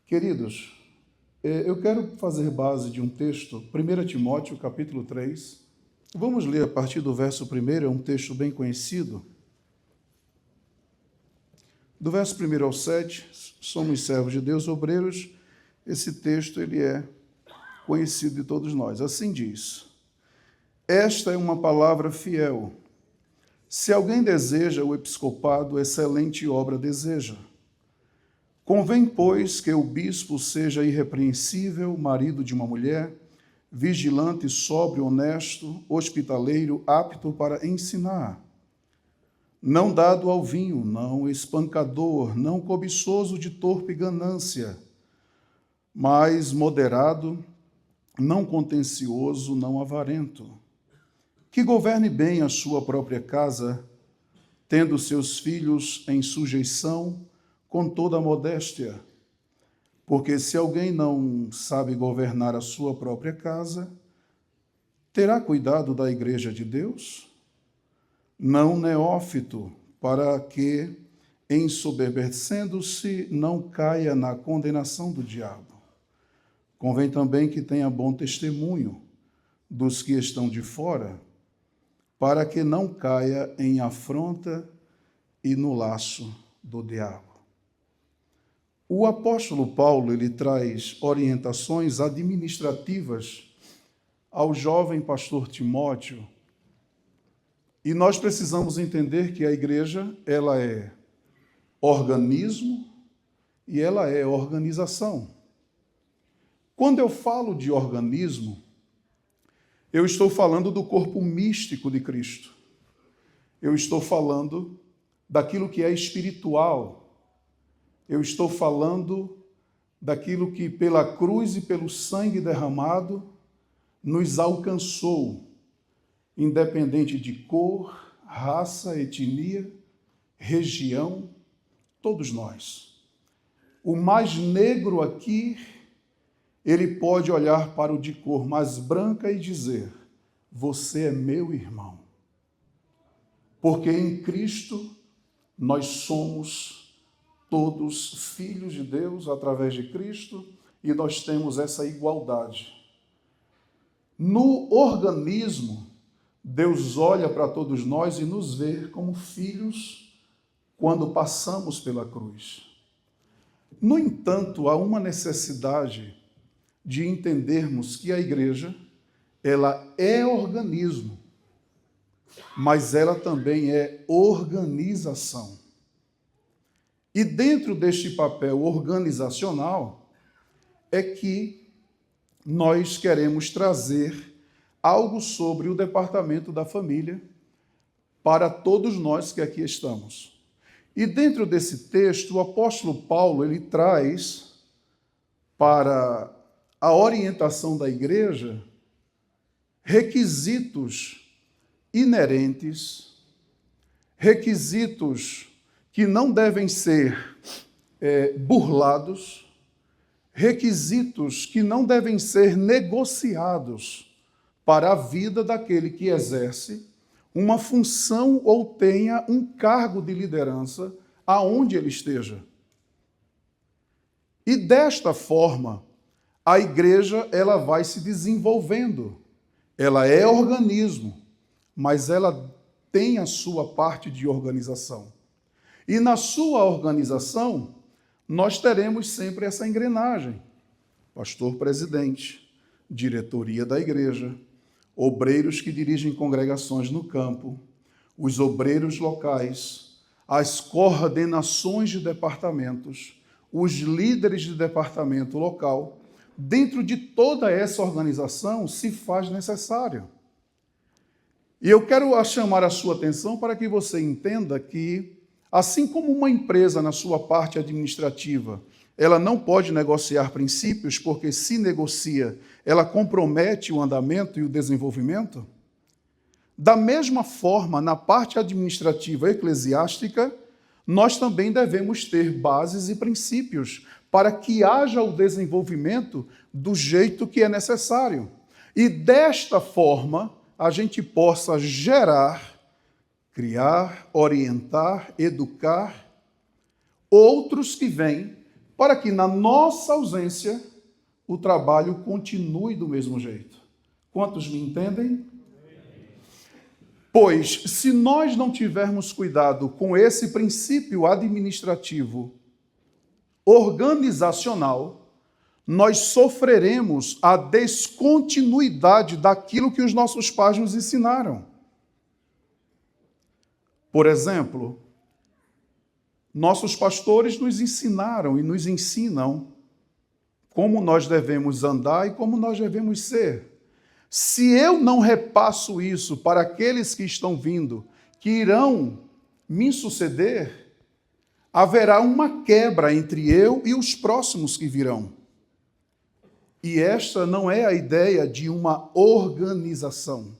Queridos, eu quero fazer base de um texto, 1 Timóteo, capítulo 3. Vamos ler a partir do verso 1, é um texto bem conhecido. Do verso 1 ao 7, somos servos de Deus, obreiros. Esse texto ele é conhecido de todos nós. Assim diz: esta é uma palavra fiel. Se alguém deseja o episcopado, excelente obra deseja. Convém, pois, que o bispo seja irrepreensível, marido de uma mulher, vigilante, sóbrio, honesto, hospitaleiro, apto para ensinar. Não dado ao vinho, não espancador, não cobiçoso de torpe ganância, mas moderado, não contencioso, não avarento. Que governe bem a sua própria casa, tendo seus filhos em sujeição, com toda a modéstia. Porque se alguém não sabe governar a sua própria casa, terá cuidado da igreja de Deus? Não neófito, para que, ensoberbecendo-se, não caia na condenação do diabo. Convém também que tenha bom testemunho dos que estão de fora, para que não caia em afronta e no laço do diabo. O apóstolo Paulo, ele traz orientações administrativas ao jovem pastor Timóteo, e nós precisamos entender que a igreja, ela é organismo e ela é organização. Quando eu falo de organismo, eu estou falando do corpo místico de Cristo. Eu estou falando daquilo que é espiritual. Eu estou falando daquilo que pela cruz e pelo sangue derramado nos alcançou, independente de cor, raça, etnia, região, todos nós. O mais negro aqui, ele pode olhar para o de cor mais branca e dizer: você é meu irmão. Porque em Cristo nós somos todos filhos de Deus através de Cristo e nós temos essa igualdade. No organismo, Deus olha para todos nós e nos vê como filhos quando passamos pela cruz. No entanto, há uma necessidade de entendermos que a igreja, ela é organismo, mas ela também é organização. E dentro deste papel organizacional é que nós queremos trazer algo sobre o departamento da família para todos nós que aqui estamos. E dentro desse texto, o apóstolo Paulo, ele traz para a orientação da igreja requisitos inerentes, requisitos que não devem ser burlados, requisitos que não devem ser negociados para a vida daquele que exerce uma função ou tenha um cargo de liderança aonde ele esteja. E desta forma, a igreja ela vai se desenvolvendo. Ela é organismo, mas ela tem a sua parte de organização. E na sua organização, nós teremos sempre essa engrenagem. Pastor-presidente, diretoria da igreja, obreiros que dirigem congregações no campo, os obreiros locais, as coordenações de departamentos, os líderes de departamento local. Dentro de toda essa organização se faz necessário. E eu quero chamar a sua atenção para que você entenda que, assim como uma empresa na sua parte administrativa, ela não pode negociar princípios, porque se negocia, ela compromete o andamento e o desenvolvimento. Da mesma forma, na parte administrativa eclesiástica, nós também devemos ter bases e princípios para que haja o desenvolvimento do jeito que é necessário. E desta forma, a gente possa gerar, criar, orientar, educar outros que vêm para que na nossa ausência o trabalho continue do mesmo jeito. Quantos me entendem? Pois, se nós não tivermos cuidado com esse princípio administrativo, organizacional, nós sofreremos a descontinuidade daquilo que os nossos pais nos ensinaram. Por exemplo, nossos pastores nos ensinaram e nos ensinam como nós devemos andar e como nós devemos ser. Se eu não repasso isso para aqueles que estão vindo, que irão me suceder, haverá uma quebra entre eu e os próximos que virão. E esta não é a ideia de uma organização.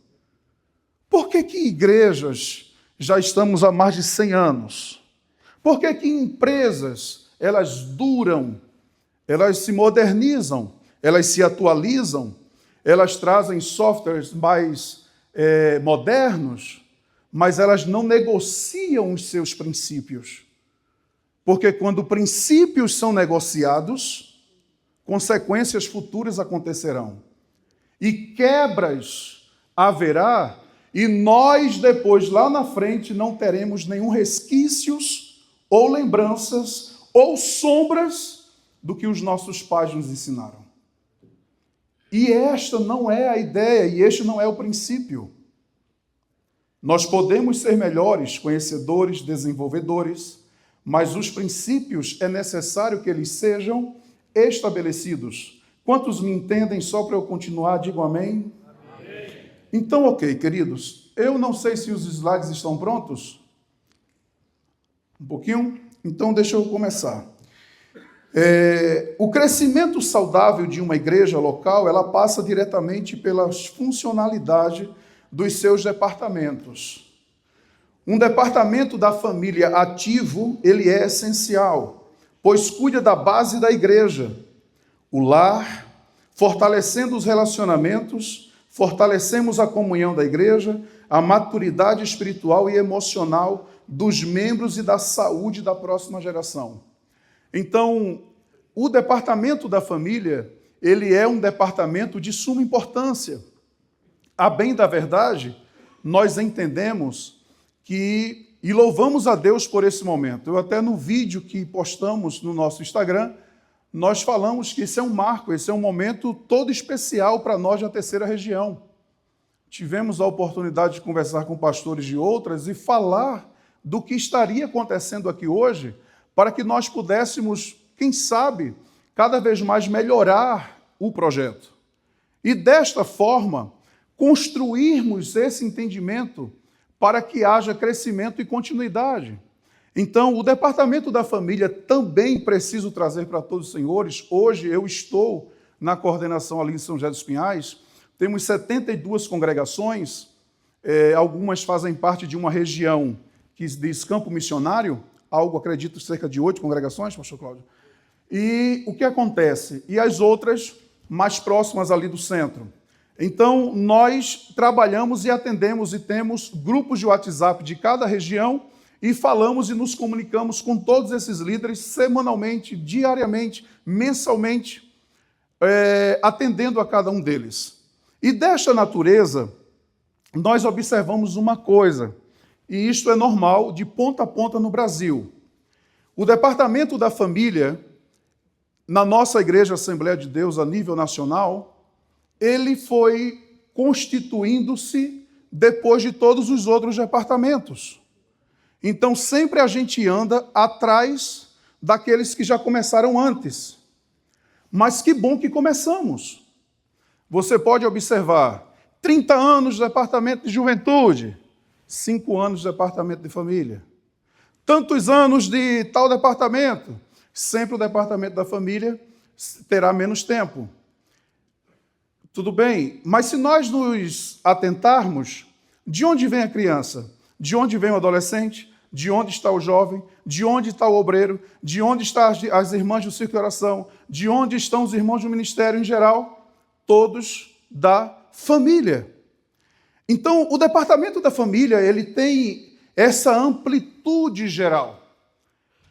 Por que igrejas já estamos há mais de 100 anos? Por que empresas, elas duram, elas se modernizam, elas se atualizam, elas trazem softwares mais modernos, mas elas não negociam os seus princípios? Porque quando princípios são negociados, consequências futuras acontecerão. E quebras haverá, e nós depois, lá na frente, não teremos nenhum resquícios, ou lembranças, ou sombras do que os nossos pais nos ensinaram. E esta não é a ideia, e este não é o princípio. Nós podemos ser melhores, conhecedores, desenvolvedores, mas os princípios é necessário que eles sejam estabelecidos. Quantos me entendem? Só para eu continuar, digam amém. Amém. Então, ok, queridos, eu não sei se os slides estão prontos. Um pouquinho? Então, deixa eu começar. O crescimento saudável de uma igreja local, ela passa diretamente pela funcionalidade dos seus departamentos. Um departamento da família ativo, ele é essencial, pois cuida da base da igreja, o lar, fortalecendo os relacionamentos, fortalecemos a comunhão da igreja, a maturidade espiritual e emocional dos membros e da saúde da próxima geração. Então, o departamento da família, ele é um departamento de suma importância. A bem da verdade, nós entendemos que, e louvamos a Deus por esse momento. Eu até no vídeo que postamos no nosso Instagram, nós falamos que esse é um marco, esse é um momento todo especial para nós da terceira região. Tivemos a oportunidade de conversar com pastores de outras e falar do que estaria acontecendo aqui hoje, para que nós pudéssemos, quem sabe, cada vez mais melhorar o projeto. E desta forma, construirmos esse entendimento para que haja crescimento e continuidade. Então, o departamento da família também preciso trazer para todos os senhores. Hoje eu estou na coordenação ali em São José dos Pinhais, temos 72 congregações, algumas fazem parte de uma região que diz Campo Missionário, algo, acredito, cerca de 8 congregações, pastor Cláudio. E o que acontece? E as outras mais próximas ali do centro. Então, nós trabalhamos e atendemos e temos grupos de WhatsApp de cada região e falamos e nos comunicamos com todos esses líderes semanalmente, diariamente, mensalmente, atendendo a cada um deles. E desta natureza, nós observamos uma coisa, e isto é normal de ponta a ponta no Brasil. O departamento da família, na nossa Igreja Assembleia de Deus a nível nacional, ele foi constituindo-se depois de todos os outros departamentos. Então, sempre a gente anda atrás daqueles que já começaram antes. Mas que bom que começamos. Você pode observar, 30 anos do departamento de juventude, 5 anos do departamento de família. Tantos anos de tal departamento, sempre o departamento da família terá menos tempo. Tudo bem, mas se nós nos atentarmos, de onde vem a criança? De onde vem o adolescente? De onde está o jovem? De onde está o obreiro? De onde estão as irmãs do círculo de oração? De onde estão os irmãos do ministério em geral? Todos da família. Então, o departamento da família, ele tem essa amplitude geral.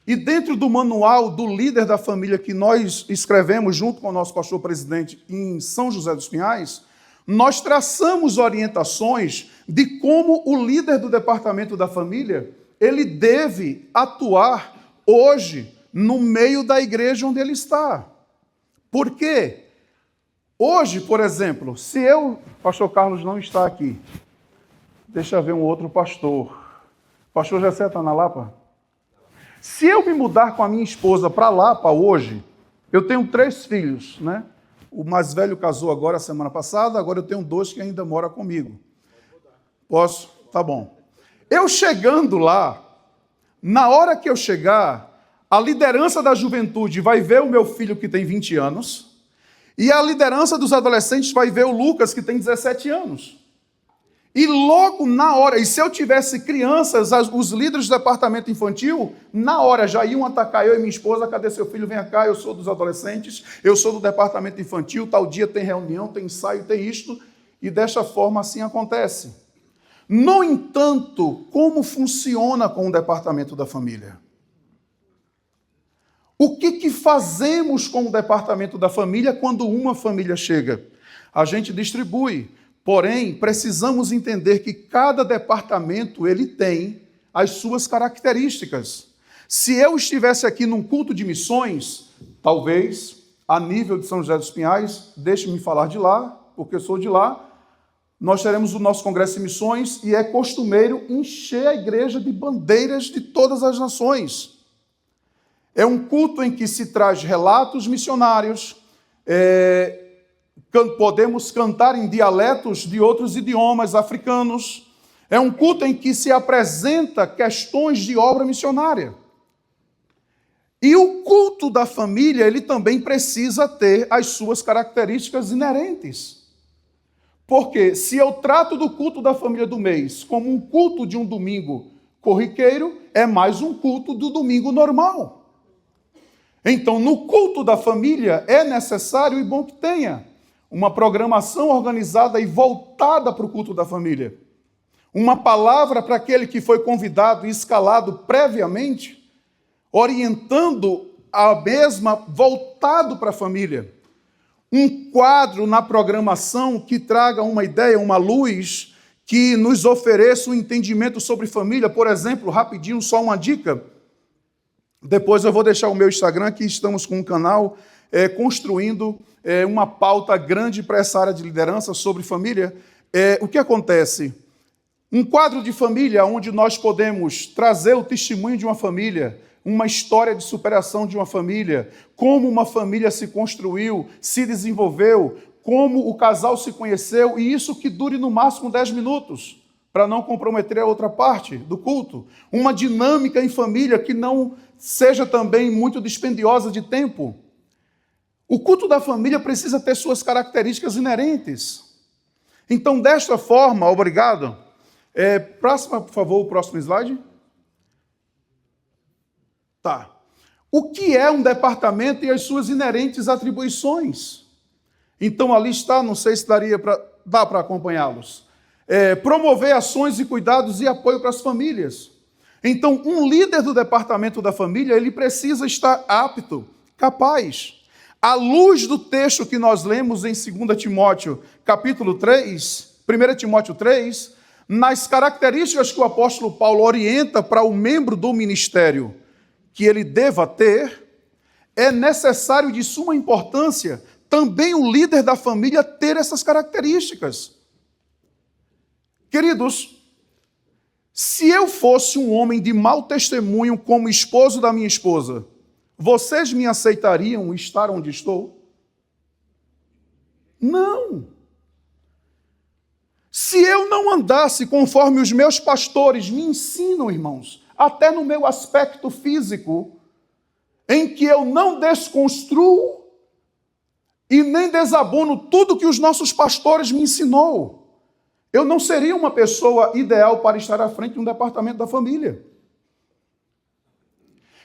E dentro do manual do líder da família que nós escrevemos junto com o nosso pastor presidente em São José dos Pinhais, nós traçamos orientações de como o líder do departamento da família, ele deve atuar hoje no meio da igreja onde ele está. Por quê? Hoje, por exemplo, se o pastor Carlos não está aqui, deixa eu ver um outro pastor. Pastor Jessé está na Lapa? Se eu me mudar com a minha esposa para Lapa hoje, eu tenho 3 filhos, né? O mais velho casou agora, semana passada, agora eu tenho 2 que ainda moram comigo. Posso? Tá bom. Eu chegando lá, na hora que eu chegar, a liderança da juventude vai ver o meu filho que tem 20 anos, e a liderança dos adolescentes vai ver o Lucas que tem 17 anos. E logo na hora, e se eu tivesse crianças, os líderes do departamento infantil, na hora já iam atacar eu e minha esposa: cadê seu filho? Vem cá, eu sou dos adolescentes, eu sou do departamento infantil, tal dia tem reunião, tem ensaio, tem isto, e desta forma assim acontece. No entanto, como funciona com o departamento da família? O que fazemos com o departamento da família quando uma família chega? A gente distribui. Porém, precisamos entender que cada departamento ele tem as suas características. Se eu estivesse aqui num culto de missões, talvez, a nível de São José dos Pinhais, deixe-me falar de lá, porque eu sou de lá, nós teremos o nosso congresso de missões e é costumeiro encher a igreja de bandeiras de todas as nações. É um culto em que se traz relatos missionários, podemos cantar em dialetos de outros idiomas africanos. É um culto em que se apresenta questões de obra missionária. E o culto da família, ele também precisa ter as suas características inerentes. Porque se eu trato do culto da família do mês como um culto de um domingo corriqueiro, é mais um culto do domingo normal. Então, no culto da família, é necessário e bom que tenha uma programação organizada e voltada para o culto da família. Uma palavra para aquele que foi convidado e escalado previamente, orientando a mesma voltado para a família. Um quadro na programação que traga uma ideia, uma luz, que nos ofereça um entendimento sobre família. Por exemplo, rapidinho, só uma dica. Depois eu vou deixar o meu Instagram, que estamos com um canal construindo uma pauta grande para essa área de liderança sobre família. O que acontece? Um quadro de família onde nós podemos trazer o testemunho de uma família, uma história de superação de uma família, como uma família se construiu, se desenvolveu, como o casal se conheceu, e isso que dure no máximo 10 minutos, para não comprometer a outra parte do culto. Uma dinâmica em família que não seja também muito dispendiosa de tempo. O culto da família precisa ter suas características inerentes. Então, desta forma, obrigado. Próxima, por favor, o próximo slide. Tá. O que é um departamento e as suas inerentes atribuições? Então, ali está, não sei se dá para acompanhá-los. Promover ações e cuidados e apoio para as famílias. Então, um líder do departamento da família, ele precisa estar apto, capaz. À luz do texto que nós lemos em 2 Timóteo, capítulo 3, 1 Timóteo 3, nas características que o apóstolo Paulo orienta para o membro do ministério que ele deva ter, é necessário de suma importância também o líder da família ter essas características. Queridos, se eu fosse um homem de mau testemunho como esposo da minha esposa, vocês me aceitariam estar onde estou? Não. Se eu não andasse conforme os meus pastores me ensinam, irmãos, até no meu aspecto físico, em que eu não desconstruo e nem desabono tudo que os nossos pastores me ensinou, eu não seria uma pessoa ideal para estar à frente de um departamento da família.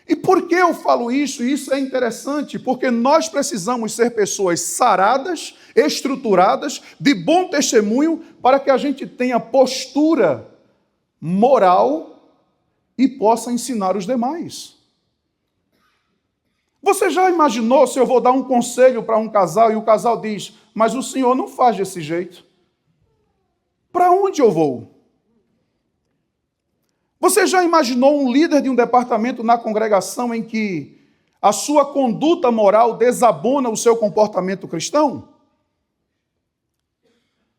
E por que eu falo isso? Isso é interessante, porque nós precisamos ser pessoas saradas, estruturadas, de bom testemunho, para que a gente tenha postura moral e possa ensinar os demais. Você já imaginou se eu vou dar um conselho para um casal e o casal diz, mas o senhor não faz desse jeito? Para onde eu vou? Você já imaginou um líder de um departamento na congregação em que a sua conduta moral desabona o seu comportamento cristão?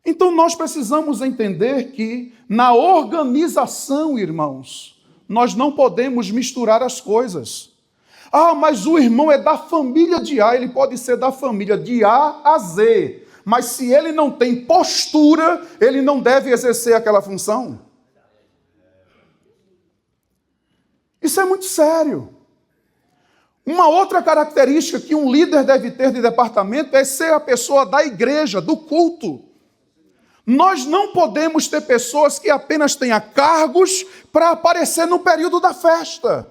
Então nós precisamos entender que na organização, irmãos, nós não podemos misturar as coisas. Ah, mas o irmão é da família de A, ele pode ser da família de A a Z, mas se ele não tem postura, ele não deve exercer aquela função. Isso é muito sério. Uma outra característica que um líder deve ter de departamento é ser a pessoa da igreja, do culto. Nós não podemos ter pessoas que apenas tenham cargos para aparecer no período da festa.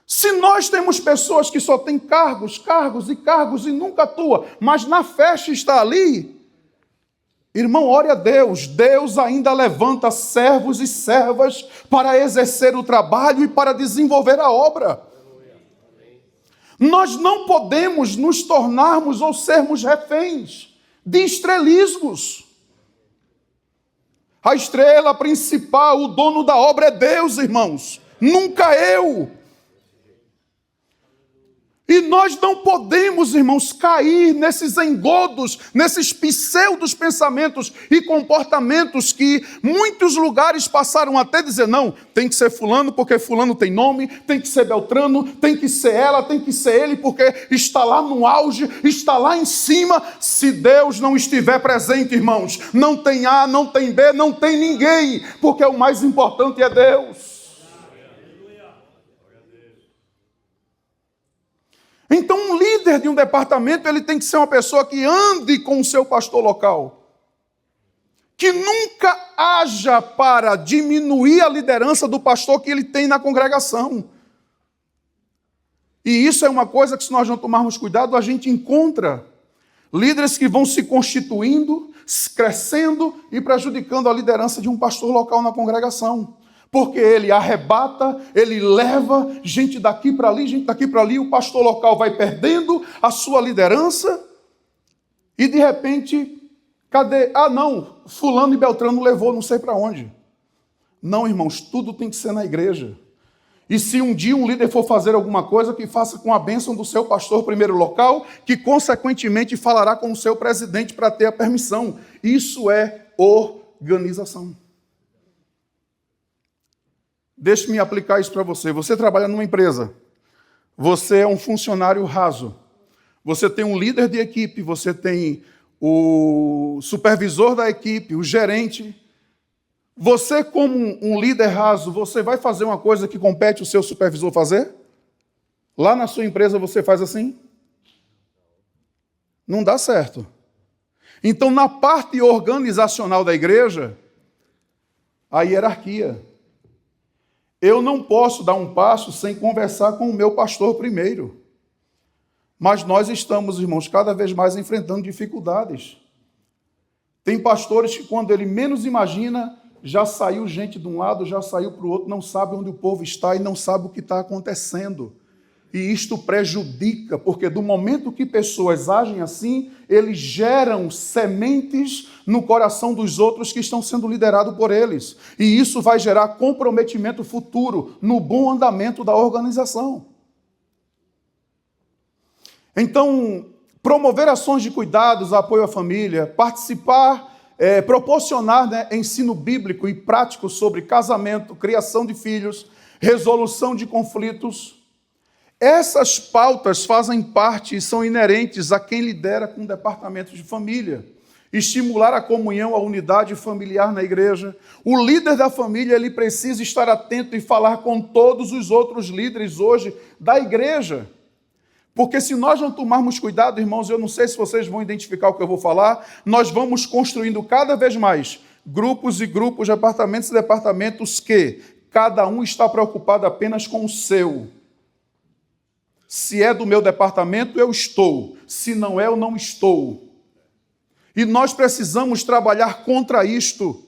Se nós temos pessoas que só têm cargos e nunca atuam, mas na festa está ali, irmão, ore a Deus. Deus ainda levanta servos e servas para exercer o trabalho e para desenvolver a obra. Nós não podemos nos tornarmos ou sermos reféns de estrelismos. A estrela principal, o dono da obra é Deus, irmãos, nunca eu. E nós não podemos, irmãos, cair nesses engodos, nesses pseudos pensamentos e comportamentos que muitos lugares passaram até dizer, não, tem que ser fulano porque fulano tem nome, tem que ser Beltrano, tem que ser ela, tem que ser ele porque está lá no auge, está lá em cima. Se Deus não estiver presente, irmãos, não tem A, não tem B, não tem ninguém, porque o mais importante é Deus. Então, um líder de um departamento, ele tem que ser uma pessoa que ande com o seu pastor local. Que nunca haja para diminuir a liderança do pastor que ele tem na congregação. E isso é uma coisa que, se nós não tomarmos cuidado, a gente encontra líderes que vão se constituindo, crescendo e prejudicando a liderança de um pastor local na congregação. Porque ele arrebata, ele leva gente daqui para ali, gente daqui para ali, o pastor local vai perdendo a sua liderança e de repente, cadê? Ah não, fulano e Beltrano levou não sei para onde. Não, irmãos, tudo tem que ser na igreja. E se um dia um líder for fazer alguma coisa, que faça com a bênção do seu pastor primeiro local, que consequentemente falará com o seu presidente para ter a permissão. Isso é organização. Deixe-me aplicar isso para você. Você trabalha numa empresa. Você é um funcionário raso. Você tem um líder de equipe, você tem o supervisor da equipe, o gerente. Você, como um líder raso, você vai fazer uma coisa que compete o seu supervisor fazer? Lá na sua empresa você faz assim? Não dá certo. Então, na parte organizacional da igreja, a hierarquia. Eu não posso dar um passo sem conversar com o meu pastor primeiro. Mas nós estamos, irmãos, cada vez mais enfrentando dificuldades. Tem pastores que, quando ele menos imagina, já saiu gente de um lado, já saiu para o outro, não sabe onde o povo está e não sabe o que está acontecendo. E isto prejudica, porque do momento que pessoas agem assim, eles geram sementes no coração dos outros que estão sendo liderados por eles. E isso vai gerar comprometimento futuro no bom andamento da organização. Então, promover ações de cuidados, apoio à família, participar, proporcionar ensino bíblico e prático sobre casamento, criação de filhos, resolução de conflitos. Essas pautas fazem parte e são inerentes a quem lidera com departamentos de família. Estimular a comunhão, a unidade familiar na igreja. O líder da família, ele precisa estar atento e falar com todos os outros líderes hoje da igreja. Porque se nós não tomarmos cuidado, irmãos, eu não sei se vocês vão identificar o que eu vou falar, nós vamos construindo cada vez mais grupos e grupos, departamentos e departamentos que cada um está preocupado apenas com o seu. Se é do meu departamento, eu estou. Se não é, eu não estou. E nós precisamos trabalhar contra isto.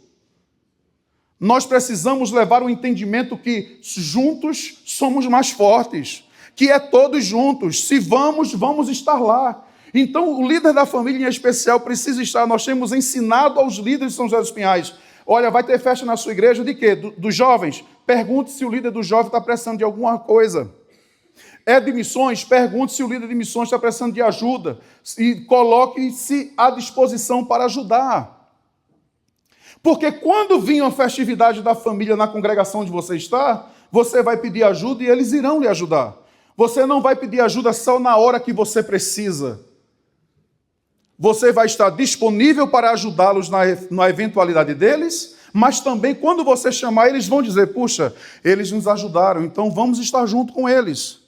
Nós precisamos levar o entendimento que juntos somos mais fortes, que é todos juntos. Se vamos, vamos estar lá. Então, o líder da família em especial precisa estar. Nós temos ensinado aos líderes de São José dos Pinhais: olha, vai ter festa na sua igreja de quê? Dos jovens? Pergunte se o líder do jovem está precisando de alguma coisa. É de missões? Pergunte se o líder de missões está precisando de ajuda. E coloque-se à disposição para ajudar. Porque quando vir a festividade da família na congregação onde você está, você vai pedir ajuda e eles irão lhe ajudar. Você não vai pedir ajuda só na hora que você precisa. Você vai estar disponível para ajudá-los na eventualidade deles, mas também quando você chamar, eles vão dizer: puxa, eles nos ajudaram, então vamos estar junto com eles.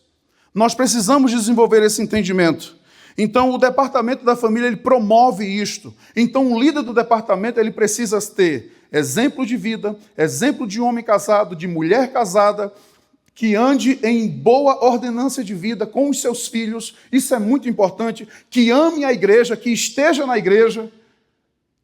Nós precisamos desenvolver esse entendimento. Então, o departamento da família, ele promove isto. Então, o líder do departamento, ele precisa ter exemplo de vida, exemplo de homem casado, de mulher casada, que ande em boa ordenância de vida com os seus filhos. Isso é muito importante. Que ame a igreja, que esteja na igreja,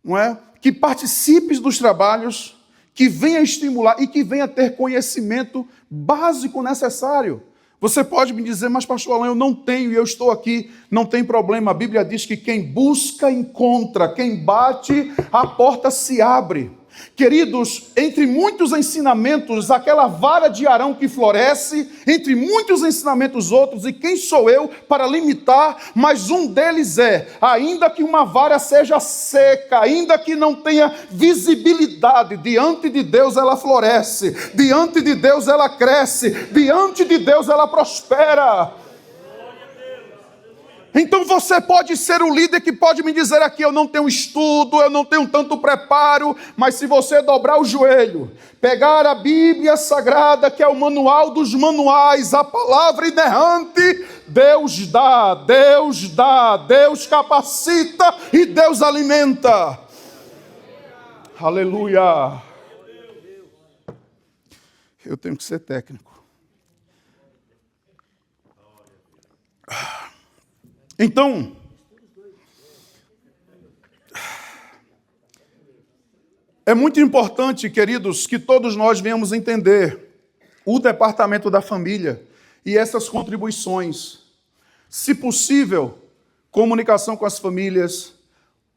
não é? Que participe dos trabalhos, que venha estimular e que venha ter conhecimento básico necessário. Você pode me dizer: mas pastor Alain, eu não tenho e eu estou aqui. Não tem problema, a Bíblia diz que quem busca, encontra. Quem bate, a porta se abre. Queridos, entre muitos ensinamentos, aquela vara de Arão que floresce, entre muitos ensinamentos outros, e quem sou eu para limitar? Mas um deles é: ainda que uma vara seja seca, ainda que não tenha visibilidade, diante de Deus ela floresce, diante de Deus ela cresce, diante de Deus ela prospera. Então você pode ser o líder que pode me dizer aqui: eu não tenho estudo, eu não tenho tanto preparo, mas se você dobrar o joelho, pegar a Bíblia Sagrada, que é o manual dos manuais, a palavra inerrante, Deus dá, Deus capacita e Deus alimenta. Aleluia. Eu tenho que ser técnico. Então, é muito importante, queridos, que todos nós venhamos entender o departamento da família e essas contribuições. Se possível, comunicação com as famílias,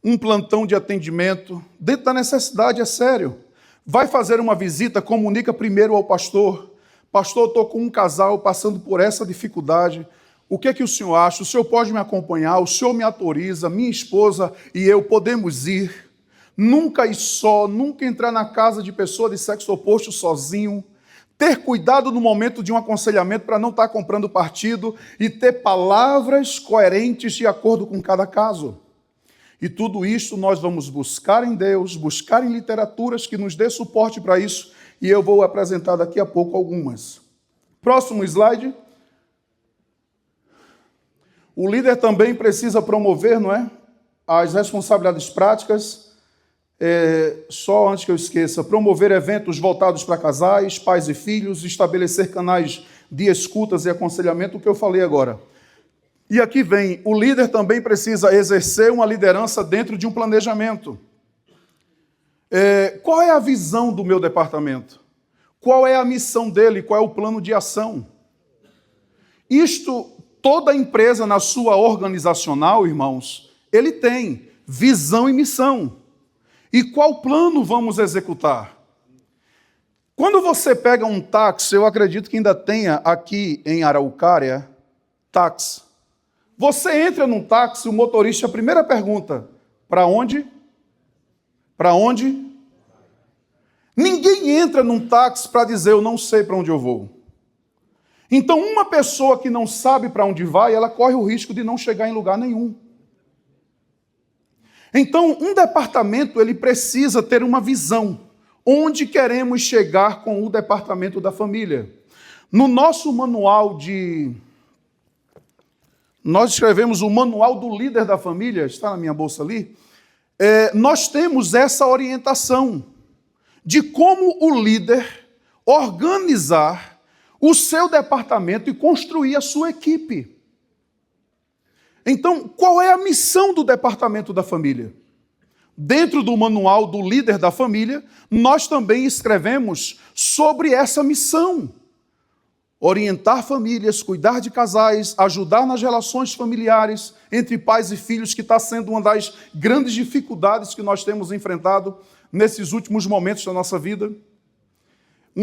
um plantão de atendimento, dentro da necessidade, é sério. Vai fazer uma visita, comunica primeiro ao pastor: pastor, eu estou com um casal passando por essa dificuldade. O que é que o senhor acha? O senhor pode me acompanhar? O senhor me autoriza? Minha esposa e eu podemos ir? Nunca ir só, nunca entrar na casa de pessoa de sexo oposto sozinho. Ter cuidado no momento de um aconselhamento para não estar comprando partido e ter palavras coerentes de acordo com cada caso. E tudo isso nós vamos buscar em Deus, buscar em literaturas que nos dê suporte para isso, e eu vou apresentar daqui a pouco algumas. Próximo slide. O líder também precisa promover, não é, as responsabilidades práticas. Só antes que eu esqueça, promover eventos voltados para casais, pais e filhos, estabelecer canais de escutas e aconselhamento, o que eu falei agora. E aqui vem: o líder também precisa exercer uma liderança dentro de um planejamento. Qual é a visão do meu departamento? Qual é a missão dele? Qual é o plano de ação? Isto, toda empresa na sua organizacional, irmãos, ele tem visão e missão. E qual plano vamos executar? Quando você pega um táxi, eu acredito que ainda tenha aqui em Araucária, táxi. Você entra num táxi, o motorista, a primeira pergunta: para onde? Para onde? Ninguém entra num táxi para dizer: eu não sei para onde eu vou. Então, uma pessoa que não sabe para onde vai, ela corre o risco de não chegar em lugar nenhum. Então, um departamento, ele precisa ter uma visão. Onde queremos chegar com o departamento da família? No nosso manual nós escrevemos o manual do líder da família, está na minha bolsa ali. Nós temos essa orientação de como o líder organizar o seu departamento e construir a sua equipe. Então, qual é a missão do departamento da família? dentro do manual do líder da família, nós também escrevemos sobre essa missão. Orientar famílias, cuidar de casais, ajudar nas relações familiares entre pais e filhos, que está sendo uma das grandes dificuldades que nós temos enfrentado nesses últimos momentos da nossa vida.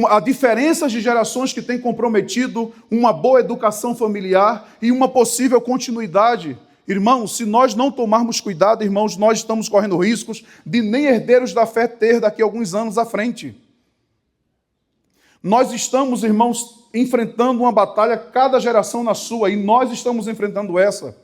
A diferença de gerações que tem comprometido uma boa educação familiar e uma possível continuidade. Irmãos, se nós não tomarmos cuidado, irmãos, nós estamos correndo riscos de nem herdeiros da fé ter daqui a alguns anos à frente. Nós estamos, irmãos, enfrentando uma batalha, cada geração na sua, e nós estamos enfrentando essa.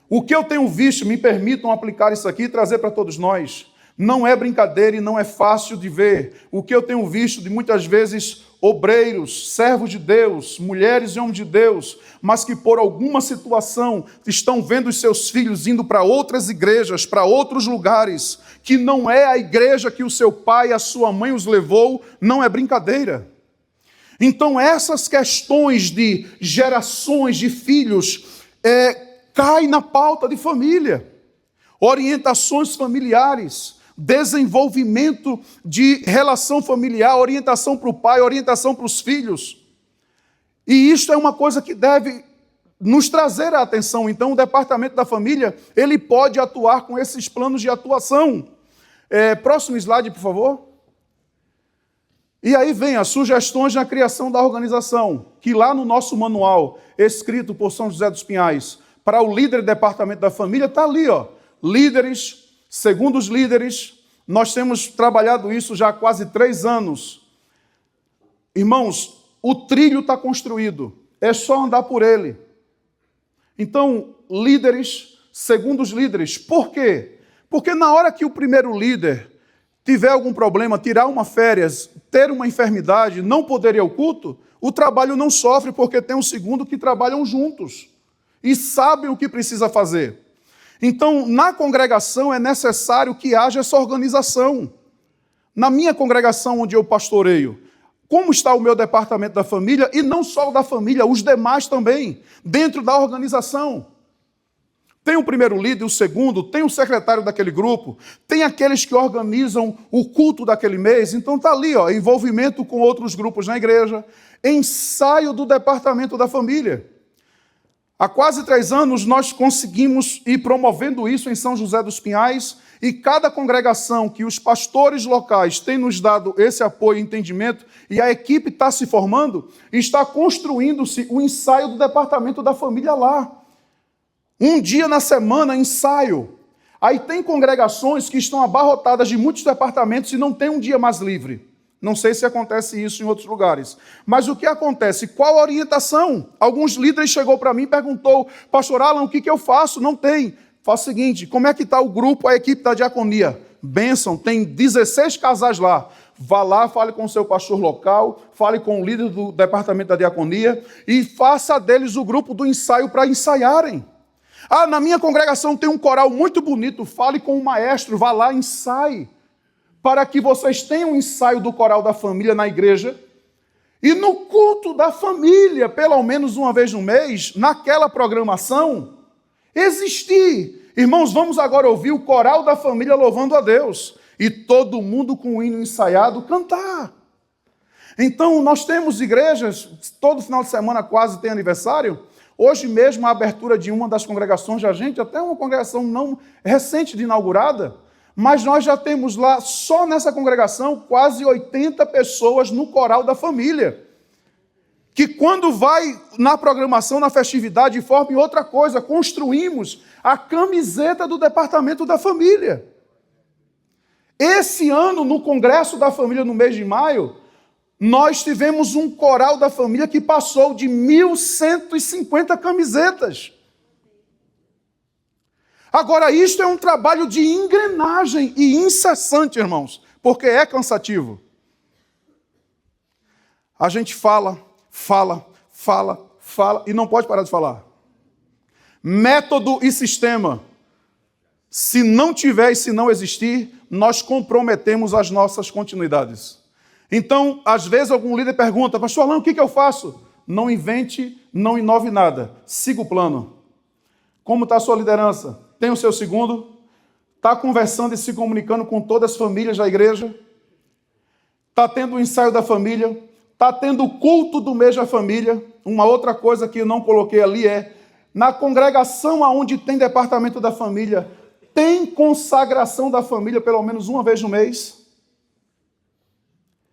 O que eu tenho visto, me permitam aplicar isso aqui e trazer para todos nós. Não é brincadeira e não é fácil de ver. O que eu tenho visto de muitas vezes obreiros, servos de Deus, mulheres e homens de Deus, mas que por alguma situação estão vendo os seus filhos indo para outras igrejas, para outros lugares, que não é a igreja que o seu pai e a sua mãe os levou, não é brincadeira. Então essas questões de gerações de filhos caem na pauta de família, orientações familiares, desenvolvimento de relação familiar, orientação para o pai, orientação para os filhos. E isso é uma coisa que deve nos trazer a atenção. Então o departamento da família, ele pode atuar com esses planos de atuação. Próximo slide, por favor. E aí vem as sugestões na criação da organização, que lá no nosso manual, escrito por São José dos Pinhais, para o líder do departamento da família, está ali, ó. Líderes, segundo os líderes, nós temos trabalhado isso já há quase 3 anos. Irmãos, o trilho está construído, é só andar por ele. Então, líderes, segundo os líderes, por quê? Porque na hora que o primeiro líder tiver algum problema, tirar uma férias, ter uma enfermidade, não poder ir ao culto, o trabalho não sofre, porque tem um segundo que trabalham juntos e sabem o que precisa fazer. Então, na congregação é necessário que haja essa organização. Na minha congregação onde eu pastoreio, como está o meu departamento da família, e não só o da família, os demais também, dentro da organização. Tem o primeiro líder, o segundo, tem o secretário daquele grupo, tem aqueles que organizam o culto daquele mês. Então está ali, ó, envolvimento com outros grupos na igreja, ensaio do departamento da família. Há quase 3 anos nós conseguimos ir promovendo isso em São José dos Pinhais, e cada congregação que os pastores locais têm nos dado esse apoio e entendimento, e a equipe está se formando, está construindo-se o ensaio do departamento da família lá. Um dia na semana, ensaio. Aí tem congregações que estão abarrotadas de muitos departamentos e não tem um dia mais livre. Não sei se acontece isso em outros lugares. Mas o que acontece? Qual a orientação? Alguns líderes chegou para mim e perguntou, pastor Alan, o que eu faço? Não tem. Faça o seguinte, como é que está o grupo, a equipe da diaconia? Bênção, tem 16 casais lá. Vá lá, fale com o seu pastor local, fale com o líder do departamento da diaconia e faça deles o grupo do ensaio para ensaiarem. Ah, na minha congregação tem um coral muito bonito, fale com o maestro, vá lá, ensaie, para que vocês tenham um ensaio do coral da família na igreja, e no culto da família, pelo menos uma vez no mês, naquela programação, existir. Irmãos, vamos agora ouvir o coral da família louvando a Deus, e todo mundo com o hino ensaiado cantar. Então, nós temos igrejas, todo final de semana quase tem aniversário. Hoje mesmo, a abertura de uma das congregações da gente, até uma congregação não recente de inaugurada, mas nós já temos lá, só nessa congregação, quase 80 pessoas no coral da família, que quando vai na programação, na festividade, forma em outra coisa, construímos a camiseta do departamento da família. Esse ano, no Congresso da Família, no mês de maio, nós tivemos um coral da família que passou de 1.150 camisetas. Agora, isto é um trabalho de engrenagem e incessante, irmãos, porque é cansativo. A gente fala e não pode parar de falar. Método e sistema. Se não tiver e se não existir, nós comprometemos as nossas continuidades. Então, às vezes, algum líder pergunta, pastor Alan, o que eu faço? Não invente, não inove nada. Siga o plano. Como está a sua liderança? Tem o seu segundo? Está conversando e se comunicando com todas as famílias da igreja? Está tendo o ensaio da família? Está tendo o culto do mês da família? Uma outra coisa que eu não coloquei ali é, na congregação onde tem departamento da família, tem consagração da família pelo menos uma vez no mês?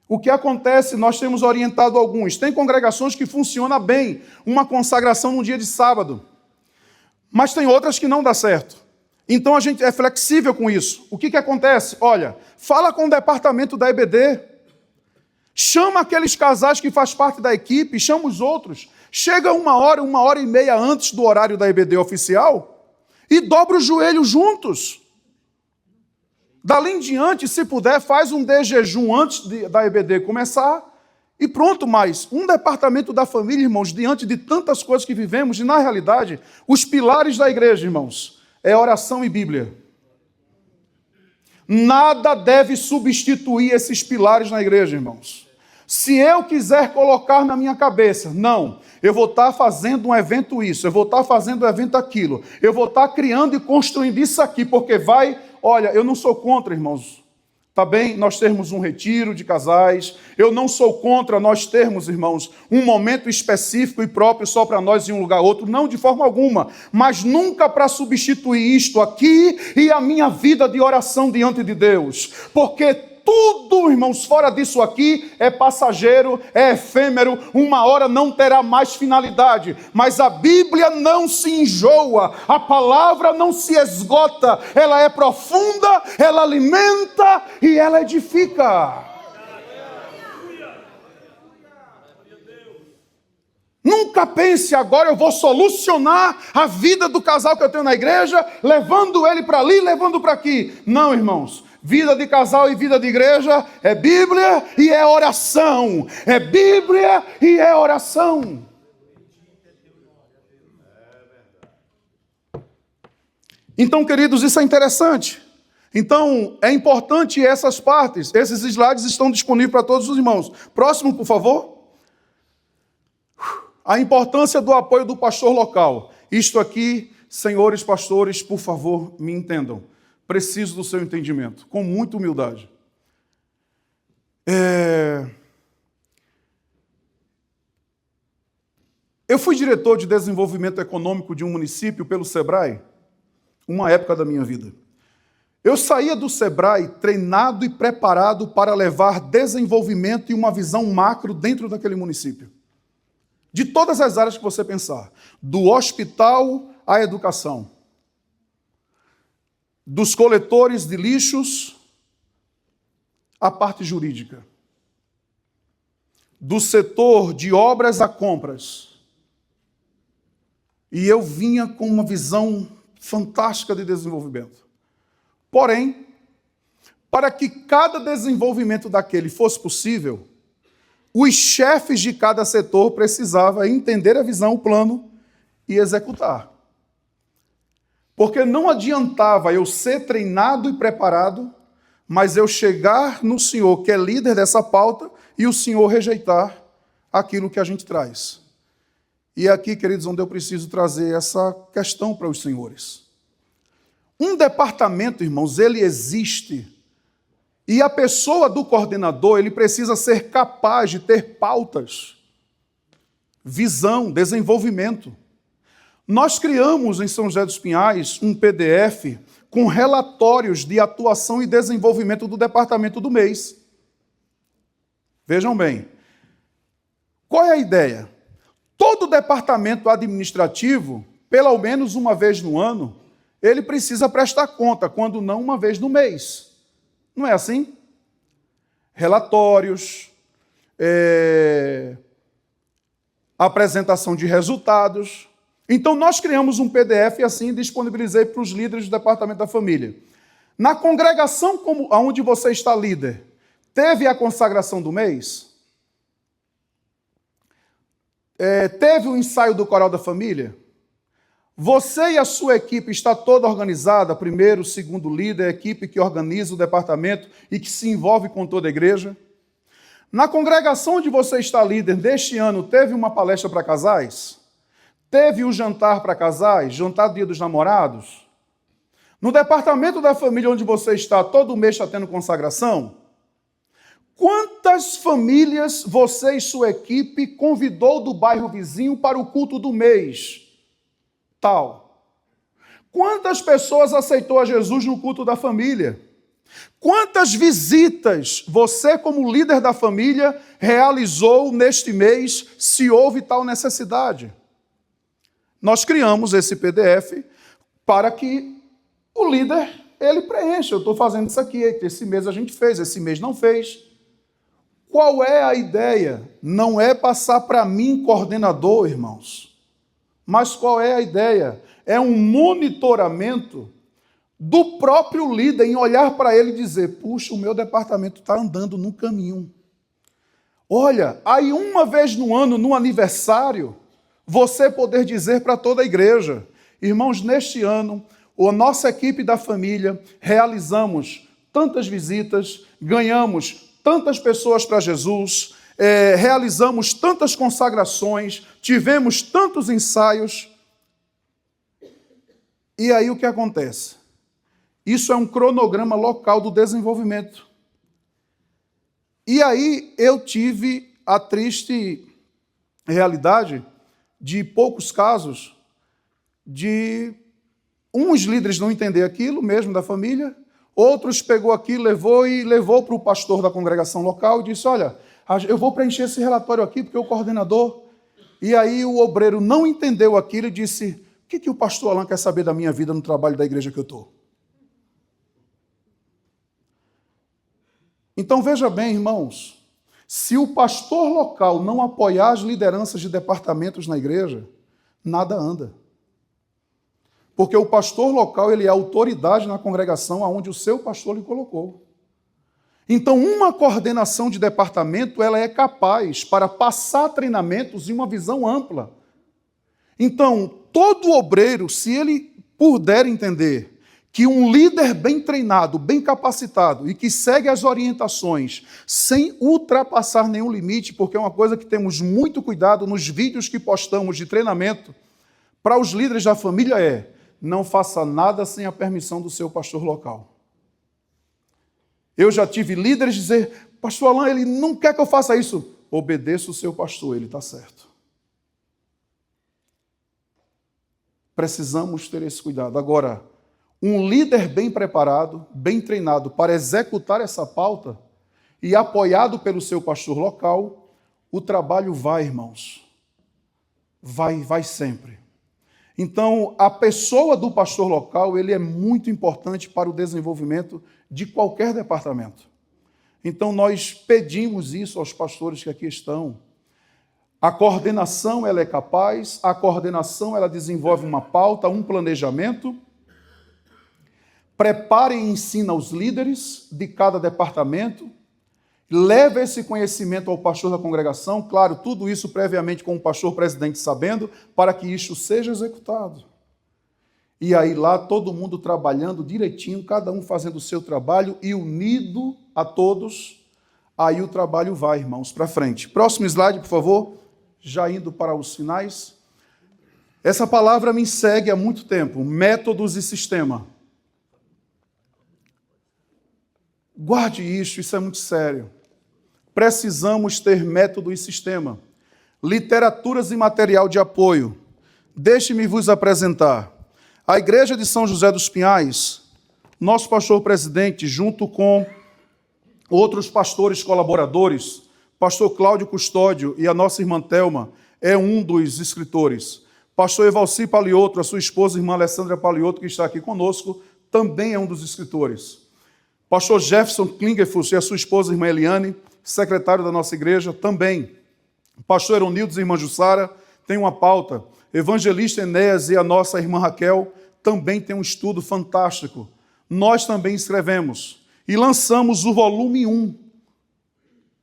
O que acontece, nós temos orientado alguns. Tem congregações que funciona bem, uma consagração no dia de sábado. Mas tem outras que não dá certo. Então a gente é flexível com isso. O que acontece? Olha, fala com o departamento da EBD. Chama aqueles casais que faz parte da equipe, chama os outros. Chega 1h30 antes do horário da EBD oficial e dobra o joelho juntos. Dali em diante, se puder, faz um de jejum antes da EBD começar e pronto. Mas um departamento da família, irmãos, diante de tantas coisas que vivemos, e na realidade, os pilares da igreja, irmãos, é oração e Bíblia. Nada deve substituir esses pilares na igreja, irmãos. Se eu quiser colocar na minha cabeça, não, eu vou estar fazendo um evento isso, eu vou estar fazendo um evento aquilo, eu vou estar criando e construindo isso aqui, porque vai... Olha, eu não sou contra, irmãos, tá bem? Nós termos um retiro de casais, eu não sou contra nós termos, irmãos, um momento específico e próprio só para nós em um lugar ou outro, não de forma alguma, mas nunca para substituir isto aqui e a minha vida de oração diante de Deus, porque tudo, irmãos, fora disso aqui é passageiro, é efêmero, uma hora não terá mais finalidade, mas a Bíblia não se enjoa, a palavra não se esgota, ela é profunda, ela alimenta e ela edifica. Nunca pense, agora eu vou solucionar a vida do casal que eu tenho na igreja, levando ele para ali, levando para aqui. Não, irmãos. Vida de casal e vida de igreja é Bíblia e é oração. É Bíblia e é oração. Então, queridos, isso é interessante. Então, é importante essas partes. Esses slides estão disponíveis para todos os irmãos. Próximo, por favor. A importância do apoio do pastor local. Isto aqui, senhores pastores, por favor, me entendam. Preciso do seu entendimento, com muita humildade. Eu fui diretor de desenvolvimento econômico de um município pelo Sebrae, uma época da minha vida. Eu saía do Sebrae treinado e preparado para levar desenvolvimento e uma visão macro dentro daquele município. De todas as áreas que você pensar, do hospital à educação. Dos coletores de lixos à parte jurídica. Do setor de obras a compras. E eu vinha com uma visão fantástica de desenvolvimento. Porém, para que cada desenvolvimento daquele fosse possível, os chefes de cada setor precisavam entender a visão, o plano e executar. Porque não adiantava eu ser treinado e preparado, mas eu chegar no senhor, que é líder dessa pauta, e o senhor rejeitar aquilo que a gente traz. E é aqui, queridos, onde eu preciso trazer essa questão para os senhores. Um departamento, irmãos, ele existe, e a pessoa do coordenador, ele precisa ser capaz de ter pautas, visão, desenvolvimento. Nós criamos em São José dos Pinhais um PDF com relatórios de atuação e desenvolvimento do departamento do mês. Vejam bem, qual é a ideia? Todo departamento administrativo, pelo menos uma vez no ano, ele precisa prestar conta, quando não uma vez no mês. Não é assim? Relatórios, apresentação de resultados. Então, nós criamos um PDF e assim disponibilizei para os líderes do Departamento da Família. Na congregação onde você está líder, teve a consagração do mês? Teve o ensaio do coral da família? Você e a sua equipe está toda organizada, primeiro, segundo líder, a equipe que organiza o departamento e que se envolve com toda a igreja? Na congregação onde você está líder, deste ano, teve uma palestra para casais? Teve o jantar para casais, jantar do Dia dos Namorados? No departamento da família onde você está, todo mês está tendo consagração? Quantas famílias você e sua equipe convidou do bairro vizinho para o culto do mês? Tal. Quantas pessoas aceitou a Jesus no culto da família? Quantas visitas você, como líder da família, realizou neste mês, se houve tal necessidade? Nós criamos esse PDF para que o líder, ele preencha. Eu estou fazendo isso aqui, esse mês a gente fez, esse mês não fez. Qual é a ideia? Não é passar para mim, coordenador, irmãos. Mas qual é a ideia? É um monitoramento do próprio líder em olhar para ele e dizer, puxa, o meu departamento está andando num caminho. Olha, aí uma vez no ano, no aniversário, você poder dizer para toda a igreja, irmãos, neste ano, a nossa equipe da família, realizamos tantas visitas, ganhamos tantas pessoas para Jesus, realizamos tantas consagrações, tivemos tantos ensaios. E aí o que acontece? Isso é um cronograma local do desenvolvimento. E aí eu tive a triste realidade de poucos casos de uns líderes não entender aquilo mesmo da família, outros pegou aquilo, levou para o pastor da congregação local e disse, olha, eu vou preencher esse relatório aqui porque o coordenador... E aí o obreiro não entendeu aquilo e disse, o que o pastor Alain quer saber da minha vida no trabalho da igreja que eu estou? Então veja bem, irmãos, se o pastor local não apoiar as lideranças de departamentos na igreja, nada anda. Porque o pastor local, ele é autoridade na congregação aonde o seu pastor lhe colocou. Então, uma coordenação de departamento, ela é capaz para passar treinamentos em uma visão ampla. Então, todo obreiro, se ele puder entender que um líder bem treinado, bem capacitado e que segue as orientações sem ultrapassar nenhum limite, porque é uma coisa que temos muito cuidado nos vídeos que postamos de treinamento para os líderes da família não faça nada sem a permissão do seu pastor local. Eu já tive líderes dizer, pastor Alain, ele não quer que eu faça isso. Obedeça o seu pastor, ele está certo. Precisamos ter esse cuidado. Agora, um líder bem preparado, bem treinado para executar essa pauta e apoiado pelo seu pastor local, o trabalho vai, irmãos. Vai sempre. Então, a pessoa do pastor local, ele é muito importante para o desenvolvimento de qualquer departamento. Então, nós pedimos isso aos pastores que aqui estão. A coordenação, ela é capaz, a coordenação, ela desenvolve uma pauta, um planejamento, prepara e ensina os líderes de cada departamento, leva esse conhecimento ao pastor da congregação, claro, tudo isso previamente com o pastor presidente sabendo, para que isso seja executado. E aí lá todo mundo trabalhando direitinho, cada um fazendo o seu trabalho e unido a todos, aí o trabalho vai, irmãos, para frente. Próximo slide, por favor, já indo para os finais. Essa palavra me segue há muito tempo, métodos e sistema. Guarde isso é muito sério. Precisamos ter método e sistema. Literaturas e material de apoio. Deixe-me vos apresentar. A Igreja de São José dos Pinhais, nosso pastor presidente, junto com outros pastores colaboradores, pastor Cláudio Custódio e a nossa irmã Thelma, é um dos escritores. Pastor Evalci Paliotto, a sua esposa, irmã Alessandra Paliotto, que está aqui conosco, também é um dos escritores. Pastor Jefferson Klingerfuss e a sua esposa, irmã Eliane, secretário da nossa igreja, também. Pastor Eronildes e irmã Jussara tem uma pauta. Evangelista Enéas e a nossa irmã Raquel também tem um estudo fantástico. Nós também escrevemos e lançamos o volume 1.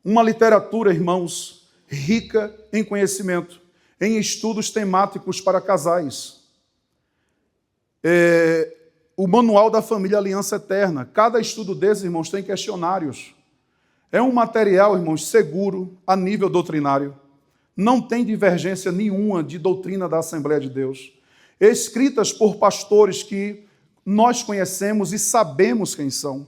Uma literatura, irmãos, rica em conhecimento, em estudos temáticos para casais. O Manual da Família Aliança Eterna. Cada estudo desses, irmãos, tem questionários. É um material, irmãos, seguro a nível doutrinário. Não tem divergência nenhuma de doutrina da Assembleia de Deus. Escritas por pastores que nós conhecemos e sabemos quem são.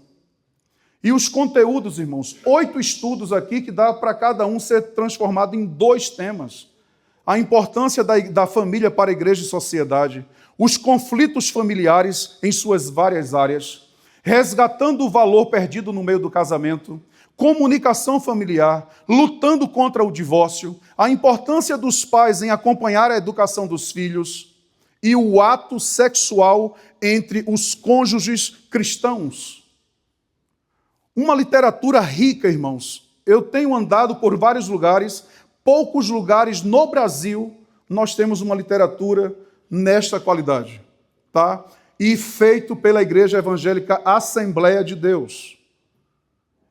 E os conteúdos, irmãos, 8 estudos aqui que dá para cada um ser transformado em 2 temas. A importância da família para a igreja e sociedade, os conflitos familiares em suas várias áreas, resgatando o valor perdido no meio do casamento, comunicação familiar, lutando contra o divórcio, a importância dos pais em acompanhar a educação dos filhos e o ato sexual entre os cônjuges cristãos. Uma literatura rica, irmãos. Eu tenho andado por vários lugares, poucos lugares no Brasil nós temos uma literatura nesta qualidade, tá? E feito pela Igreja Evangélica Assembleia de Deus.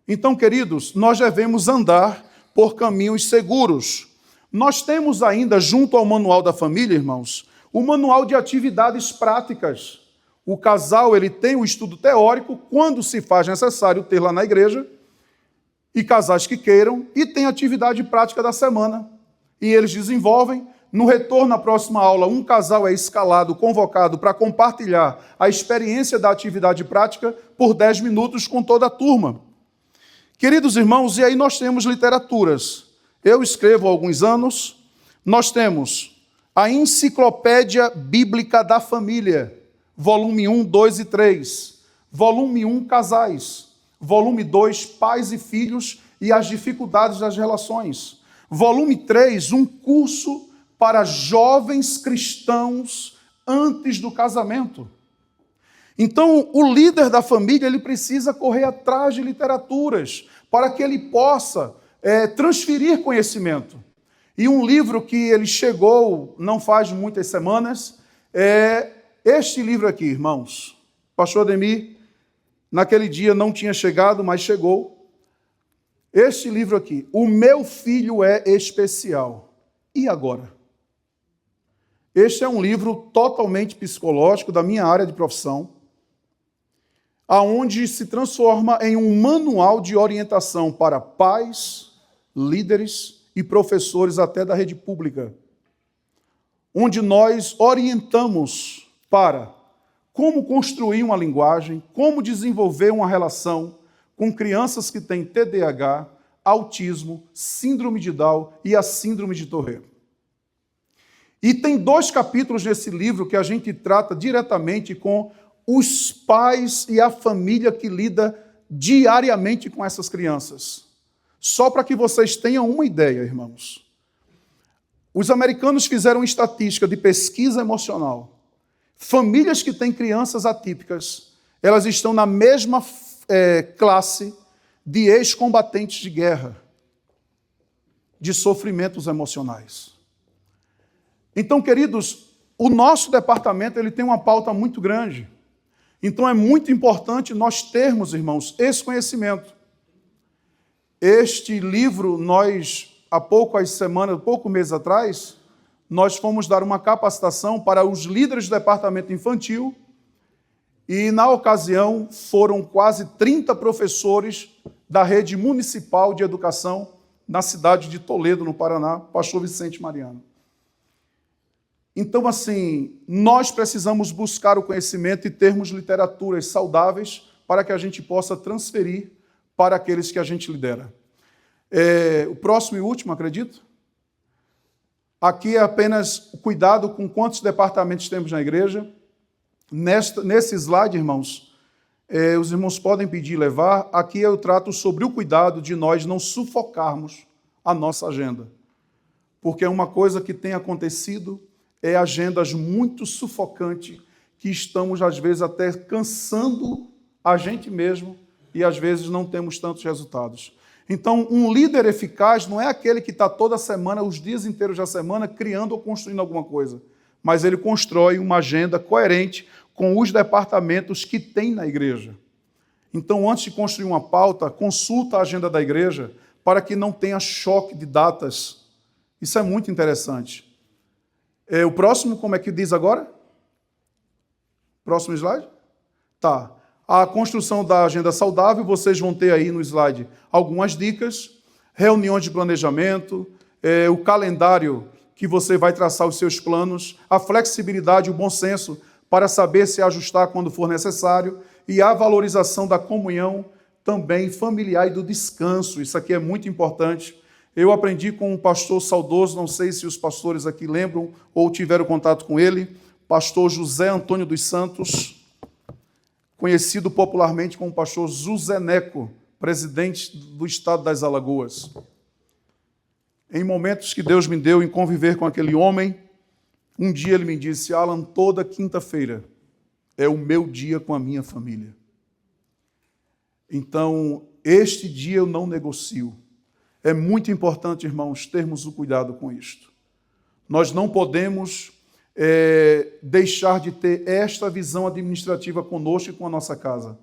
Então, queridos, nós devemos andar por caminhos seguros. Nós temos ainda, junto ao Manual da Família, irmãos, o Manual de Atividades Práticas. O casal ele tem o estudo teórico, quando se faz necessário ter lá na igreja, e casais que queiram, e tem atividade prática da semana. E eles desenvolvem. No retorno à próxima aula, um casal é escalado, convocado para compartilhar a experiência da atividade prática por 10 minutos com toda a turma. Queridos irmãos, e aí nós temos literaturas. Eu escrevo há alguns anos, nós temos a Enciclopédia Bíblica da Família, volume 1, 2 e 3. Volume 1, Casais. Volume 2, Pais e Filhos e as Dificuldades das Relações. Volume 3, um curso para jovens cristãos antes do casamento. Então, o líder da família ele precisa correr atrás de literaturas para que ele possa transferir conhecimento. E um livro que ele chegou não faz muitas semanas é este livro aqui, irmãos. Pastor Ademir, naquele dia não tinha chegado, mas chegou. Este livro aqui, O Meu Filho é Especial. E agora? Este é um livro totalmente psicológico da minha área de profissão, aonde se transforma em um manual de orientação para pais, líderes e professores até da rede pública, onde nós orientamos para como construir uma linguagem, como desenvolver uma relação com crianças que têm TDAH, autismo, síndrome de Down e a síndrome de Tourette. E tem 2 capítulos nesse livro que a gente trata diretamente com os pais e a família que lida diariamente com essas crianças. Só para que vocês tenham uma ideia, irmãos. Os americanos fizeram uma estatística de pesquisa emocional. Famílias que têm crianças atípicas, elas estão na mesma classe de ex-combatentes de guerra, de sofrimentos emocionais. Então, queridos, o nosso departamento ele tem uma pauta muito grande. Então, é muito importante nós termos, irmãos, esse conhecimento. Este livro, há poucos meses atrás, nós fomos dar uma capacitação para os líderes do departamento infantil e, na ocasião, foram quase 30 professores da rede municipal de educação na cidade de Toledo, no Paraná, pastor Vicente Mariano. Então, assim, nós precisamos buscar o conhecimento e termos literaturas saudáveis para que a gente possa transferir para aqueles que a gente lidera. O próximo e último, acredito? Aqui é apenas o cuidado com quantos departamentos temos na igreja. Nesse slide, irmãos, os irmãos podem pedir e levar. Aqui eu trato sobre o cuidado de nós não sufocarmos a nossa agenda. Porque é uma coisa que tem acontecido, agendas muito sufocantes, que estamos, às vezes, até cansando a gente mesmo e, às vezes, não temos tantos resultados. Então, um líder eficaz não é aquele que está toda semana, os dias inteiros da semana, criando ou construindo alguma coisa, mas ele constrói uma agenda coerente com os departamentos que tem na igreja. Então, antes de construir uma pauta, consulta a agenda da igreja para que não tenha choque de datas. Isso é muito interessante. O próximo, como é que diz agora? Próximo slide? Tá. A construção da agenda saudável, vocês vão ter aí no slide algumas dicas, reuniões de planejamento, o calendário que você vai traçar os seus planos, a flexibilidade, o bom senso para saber se ajustar quando for necessário, e a valorização da comunhão também familiar e do descanso. Isso aqui é muito importante. Eu aprendi com um pastor saudoso, não sei se os pastores aqui lembram ou tiveram contato com ele, pastor José Antônio dos Santos, conhecido popularmente como pastor José Neco, presidente do estado das Alagoas. Em momentos que Deus me deu em conviver com aquele homem, um dia ele me disse: Alan, toda quinta-feira é o meu dia com a minha família. Então, este dia eu não negocio. É muito importante, irmãos, termos o cuidado com isto. Nós não podemos deixar de ter esta visão administrativa conosco e com a nossa casa.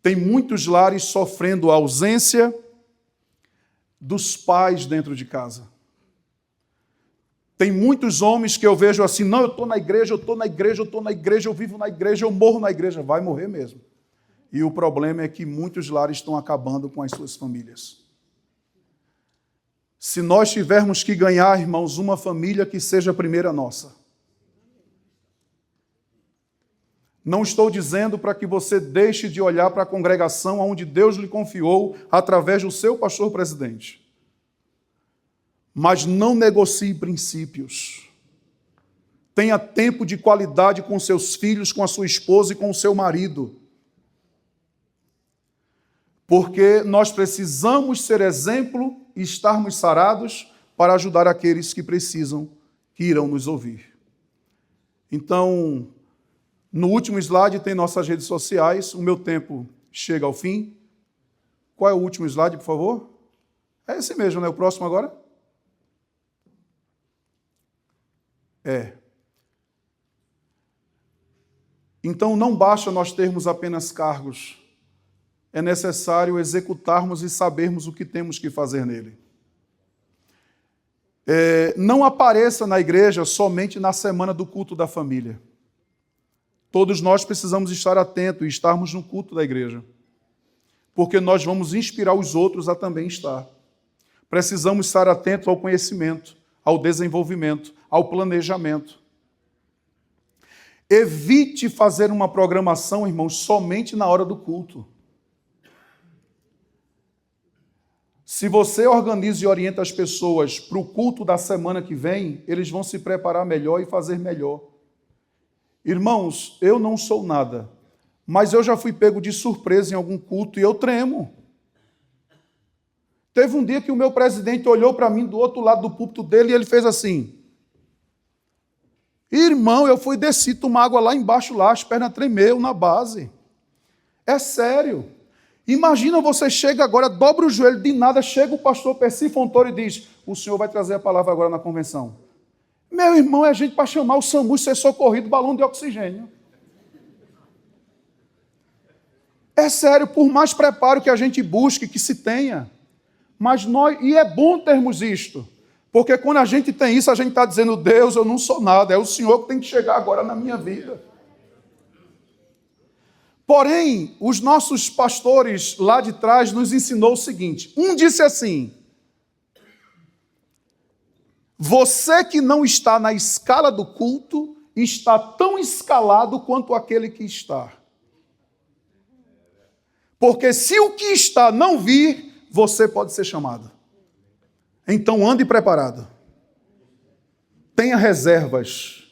Tem muitos lares sofrendo a ausência dos pais dentro de casa. Tem muitos homens que eu vejo assim: não, eu estou na igreja, eu estou na igreja, eu estou na igreja, eu vivo na igreja, eu morro na igreja. Vai morrer mesmo. E o problema é que muitos lares estão acabando com as suas famílias. Se nós tivermos que ganhar, irmãos, uma família, que seja a primeira nossa. Não estou dizendo para que você deixe de olhar para a congregação onde Deus lhe confiou através do seu pastor presidente. Mas não negocie princípios. Tenha tempo de qualidade com seus filhos, com a sua esposa e com o seu marido. Porque nós precisamos ser exemplo e estarmos sarados para ajudar aqueles que precisam, que irão nos ouvir. Então, no último slide tem nossas redes sociais. O meu tempo chega ao fim. Qual é o último slide, por favor? É esse mesmo, né? O próximo agora? Então, não basta nós termos apenas cargos. É necessário executarmos e sabermos o que temos que fazer nele. Não apareça na igreja somente na semana do culto da família. Todos nós precisamos estar atentos e estarmos no culto da igreja, porque nós vamos inspirar os outros a também estar. Precisamos estar atentos ao conhecimento, ao desenvolvimento, ao planejamento. Evite fazer uma programação, irmãos, somente na hora do culto. Se você organiza e orienta as pessoas para o culto da semana que vem, eles vão se preparar melhor e fazer melhor. Irmãos, eu não sou nada, mas eu já fui pego de surpresa em algum culto e eu tremo. Teve um dia que o meu presidente olhou para mim do outro lado do púlpito dele e ele fez assim: irmão, eu fui descer, tomar água lá embaixo, lá, as pernas tremeu na base. É sério. Imagina, você chega agora, dobra o joelho, de nada, chega o pastor Percy Fontoura e diz: o senhor vai trazer a palavra agora na convenção. Meu irmão, é gente para chamar o SAMU e ser socorrido, balão de oxigênio. É sério, por mais preparo que a gente busque, que se tenha, e é bom termos isto, porque quando a gente tem isso, a gente está dizendo: Deus, eu não sou nada, é o Senhor que tem que chegar agora na minha vida. Porém, os nossos pastores lá de trás nos ensinou o seguinte: um disse assim: você que não está na escala do culto, está tão escalado quanto aquele que está. Porque se o que está não vir, você pode ser chamado. Então ande preparado. Tenha reservas.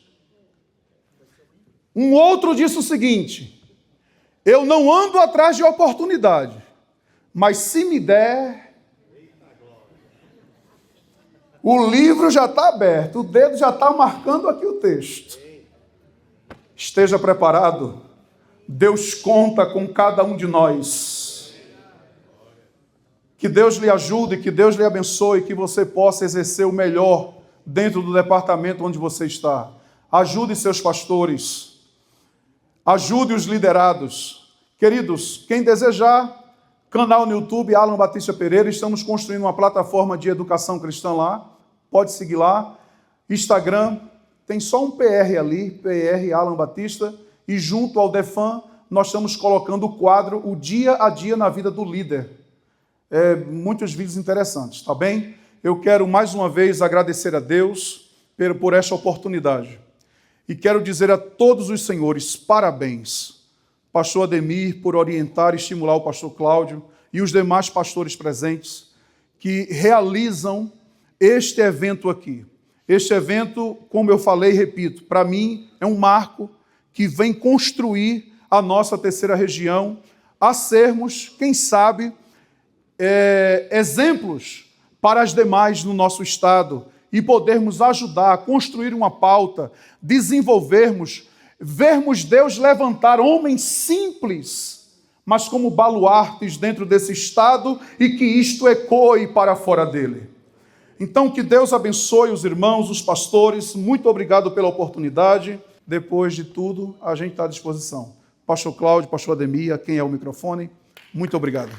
Um outro disse o seguinte: eu não ando atrás de oportunidade, mas se me der, o livro já está aberto, o dedo já está marcando aqui o texto. Esteja preparado. Deus conta com cada um de nós. Que Deus lhe ajude, que Deus lhe abençoe, que você possa exercer o melhor dentro do departamento onde você está. Ajude seus pastores. Ajude os liderados. Queridos, quem desejar, canal no YouTube, Alan Batista Pereira, estamos construindo uma plataforma de educação cristã lá, pode seguir lá. Instagram, tem só um PR ali, PR Alan Batista, e junto ao Defam, nós estamos colocando o quadro O Dia a Dia na Vida do Líder. Muitos vídeos interessantes, tá bem? Eu quero mais uma vez agradecer a Deus por esta oportunidade. E quero dizer a todos os senhores, parabéns. Pastor Ademir, por orientar e estimular o pastor Cláudio e os demais pastores presentes que realizam este evento aqui. Este evento, como eu falei e repito, para mim é um marco que vem construir a nossa terceira região a sermos, quem sabe, exemplos para as demais no nosso estado e podermos ajudar a construir uma pauta, desenvolvermos, vermos Deus levantar homens simples, mas como baluartes dentro desse estado e que isto ecoe para fora dele. Então, que Deus abençoe os irmãos, os pastores. Muito obrigado pela oportunidade. Depois de tudo, a gente está à disposição. Pastor Cláudio, pastor Ademir, quem é o microfone, muito obrigado.